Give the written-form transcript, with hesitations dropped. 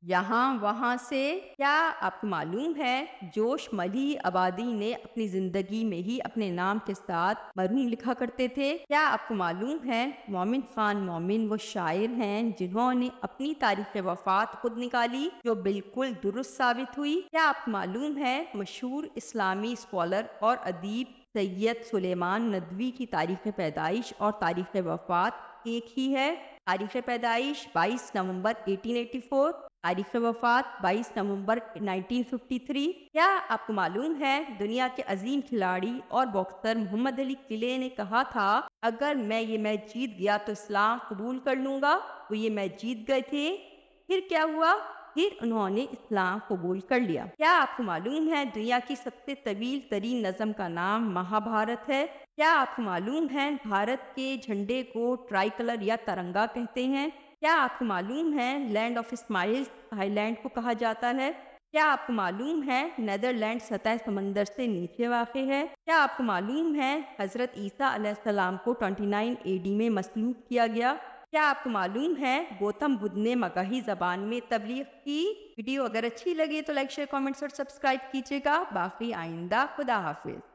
یہاں وہاں سے۔ کیا آپ کو معلوم ہے جوش ملی آبادی نے اپنی زندگی میں ہی اپنے نام کے ساتھ مرحوم لکھا کرتے تھے؟ کیا آپ کو معلوم ہے مومن خان مومن وہ شاعر ہیں جنہوں نے اپنی تاریخ وفات خود نکالی جو بالکل درست ثابت ہوئی؟ کیا آپ کو معلوم ہے مشہور اسلامی اسکالر اور ادیب سید سلیمان ندوی کی تاریخ پیدائش اور تاریخ وفات ایک ہی ہے؟ تاریخ پیدائش 22 نومبر 1884، تاریخ وفات 22 نومبر 1953۔ کیا آپ کو معلوم ہے دنیا کے عظیم کھلاڑی اور باکسر محمد علی کلے نے کہا تھا اگر میں یہ میچ جیت گیا تو اسلام قبول کر لوں گا؟ وہ یہ میچ جیت گئے تھے، پھر کیا ہوا؟ پھر انہوں نے اسلام قبول کر لیا۔ کیا آپ کو معلوم ہے دنیا کی سب سے طویل ترین نظم کا نام مہا بھارت ہے؟ کیا آپ کو معلوم ہے بھارت کے جھنڈے کو ٹرائی کلر یا ترنگا کہتے ہیں؟ کیا آپ کو معلوم ہے land of smile Thailand کو کہا جاتا ہے؟ کیا آپ کو معلوم ہے نیدرلینڈ سطح سمندر سے نیچے واقع ہے؟ کیا آپ کو معلوم ہے حضرت عیسیٰ علیہ السلام کو 29 AD میں مصلوب کیا گیا؟ کیا آپ کو معلوم ہے گوتم بدھ نے مگہی زبان میں تبلیغ کی؟ ویڈیو اگر اچھی لگے تو لائک شیئر کامنٹس اور سبسکرائب کیجیے گا۔ باقی آئندہ، خدا حافظ۔